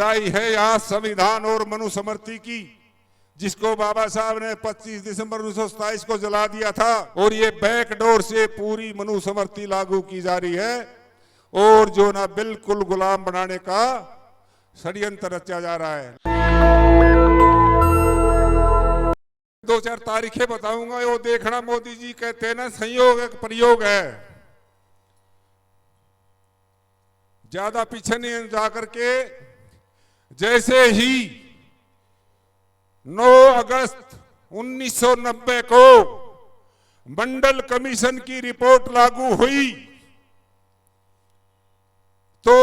लड़ाई है यहाँ संविधान और मनुस्मृति की, जिसको बाबा साहब ने 25 दिसंबर 1927 को जला दिया था, और ये बैकडोर से पूरी मनुस्मृति लागू की जा रही है, और जो ना बिल्कुल गुलाम बनाने का षड्यंत्र रचा जा रहा है। 2-4 तारीखें बताऊंगा, वो देखना। मोदी जी कहते हैं ना, संयोग एक प्रयोग है। ज्यादा पीछे नहीं जाकर के, जैसे ही 9 अगस्त 1990 को मंडल कमीशन की रिपोर्ट लागू हुई, तो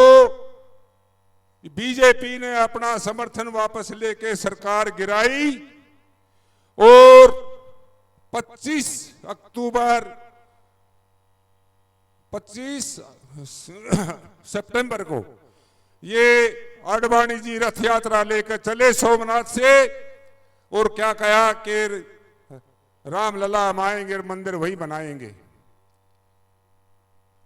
बीजेपी ने अपना समर्थन वापस लेके सरकार गिराई, और 25 सितंबर को ये आडवाणी जी रथ यात्रा लेकर चले सोमनाथ से, और क्या कहा कि रामलला हम आएंगे, मंदिर वही बनाएंगे।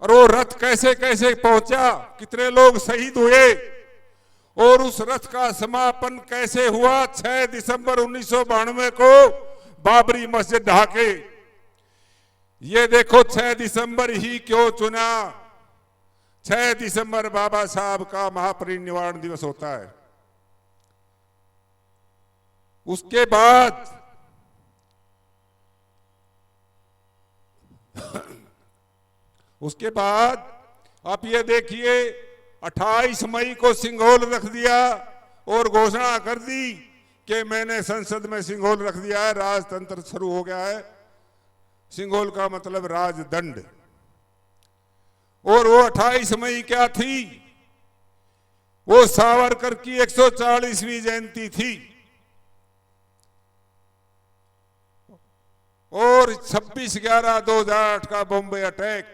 और वो रथ कैसे कैसे पहुंचा, कितने लोग शहीद हुए, और उस रथ का समापन कैसे हुआ 6 दिसंबर 1992 को बाबरी मस्जिद ढाके। ये देखो 6 दिसंबर ही क्यों चुना। 6 दिसंबर बाबा साहब का महापरिनिर्वाण दिवस होता है। उसके बाद आप ये देखिए, 28 मई को सिंघोल रख दिया और घोषणा कर दी कि मैंने संसद में सिंघोल रख दिया है, राजतंत्र शुरू हो गया है। सिंघोल का मतलब राजदंड। और वो 28 मई क्या थी, वो सावरकर की 140वीं जयंती थी। और 26/11/2008 का बॉम्बे अटैक,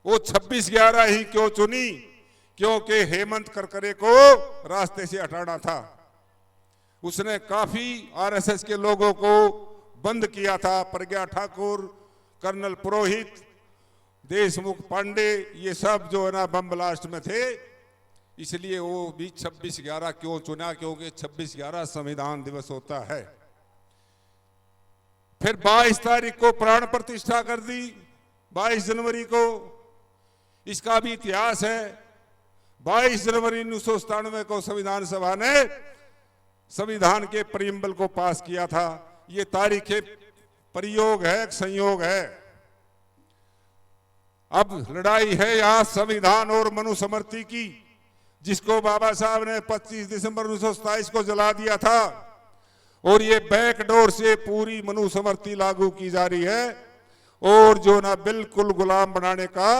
वो 26/11 ही क्यों चुनी, क्योंकि हेमंत करकरे को रास्ते से हटाना था। उसने काफी आरएसएस के लोगों को बंद किया था। प्रज्ञा ठाकुर, कर्नल पुरोहित, देशमुख, पांडे, ये सब जो है ना बम ब्लास्ट में थे। इसलिए वो भी 26/11 क्यों चुना, क्योंकि 26/11 संविधान दिवस होता है। फिर 22 तारीख को प्राण प्रतिष्ठा कर दी, 22 जनवरी को। इसका भी इतिहास है। 22 जनवरी 1997 को संविधान सभा ने संविधान के प्रीएम्बल को पास किया था। ये तारीखें प्रयोग है, संयोग है। अब लड़ाई है यहाँ संविधान और मनुस्मृति की, जिसको बाबा साहब ने 25 दिसंबर 1927 को जला दिया था, और ये बैकडोर से पूरी मनुस्मृति लागू की जा रही है, और जो ना बिल्कुल गुलाम बनाने का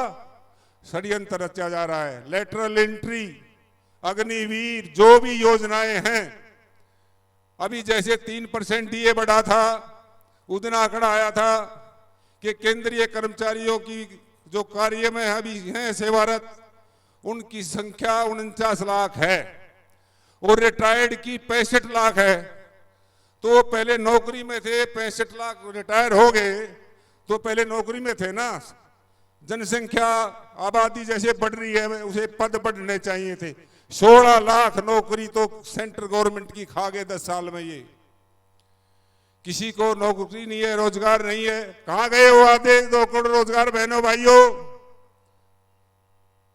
षड्यंत्र रचा जा रहा है। लेटरल एंट्री, अग्निवीर, जो भी योजनाएं हैं, अभी जैसे 3% डीए बढ़ा था, उस दिन आंकड़ा आया था कि केंद्रीय कर्मचारियों की जो कार्य में अभी हैं सेवारत, उनकी संख्या 49 लाख है, और रिटायर्ड की 65 लाख है। तो पहले नौकरी में थे, 65 लाख रिटायर हो गए, तो पहले नौकरी में थे ना। जनसंख्या, आबादी जैसे बढ़ रही है, उसे पद बढ़ने चाहिए थे। 16 लाख नौकरी तो सेंट्रल गवर्नमेंट की खा गए 10 साल में। ये किसी को नौकरी नहीं है, रोजगार नहीं है। कहां गए वो आधे 2 करोड़ रोजगार? बहनों भाइयों,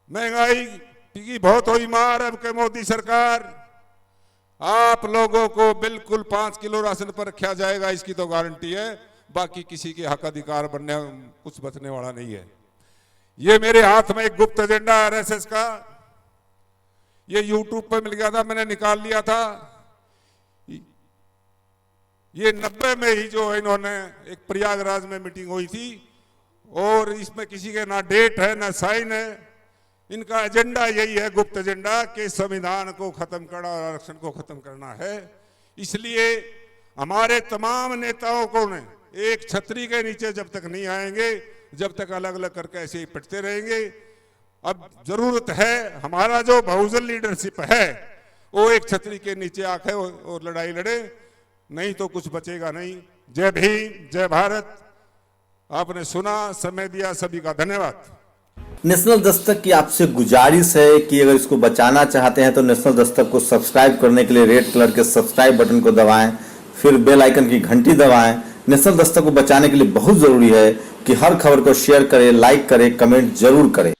महंगाई की बहुत हुई मार। अब के मोदी सरकार, आप लोगों को बिल्कुल 5 किलो राशन पर रखा जाएगा, इसकी तो गारंटी है। बाकी किसी के हक अधिकार बनने कुछ बचने वाला नहीं है। ये मेरे हाथ में एक गुप्त एजेंडा आरएसएस का, ये यूट्यूब पे मिल गया था, मैंने निकाल लिया था। ये 90 में ही जो इन्होंने एक प्रयागराज में मीटिंग हुई थी, और इसमें किसी के ना डेट है ना साइन है। इनका एजेंडा यही है, गुप्त एजेंडा, कि संविधान को खत्म करना और आरक्षण को खत्म करना है। इसलिए हमारे तमाम नेताओं को ने एक छतरी के नीचे जब तक नहीं आएंगे, जब तक अलग अलग करके ऐसे ही पिटते रहेंगे। अब जरूरत है, हमारा जो बहुजन लीडरशिप है वो एक छतरी के नीचे आके और लड़ाई लड़े, नहीं तो कुछ बचेगा नहीं। जय भीम, जय भारत। आपने सुना, समय दिया, सभी का धन्यवाद। नेशनल दस्तक की आपसे गुजारिश है कि अगर इसको बचाना चाहते हैं तो नेशनल दस्तक को सब्सक्राइब करने के लिए रेड कलर के सब्सक्राइब बटन को दबाएं, फिर बेल आइकन की घंटी दबाएं। नेशनल दस्तक को बचाने के लिए बहुत जरूरी है कि हर खबर को शेयर करें, लाइक करें, कमेंट जरूर करें।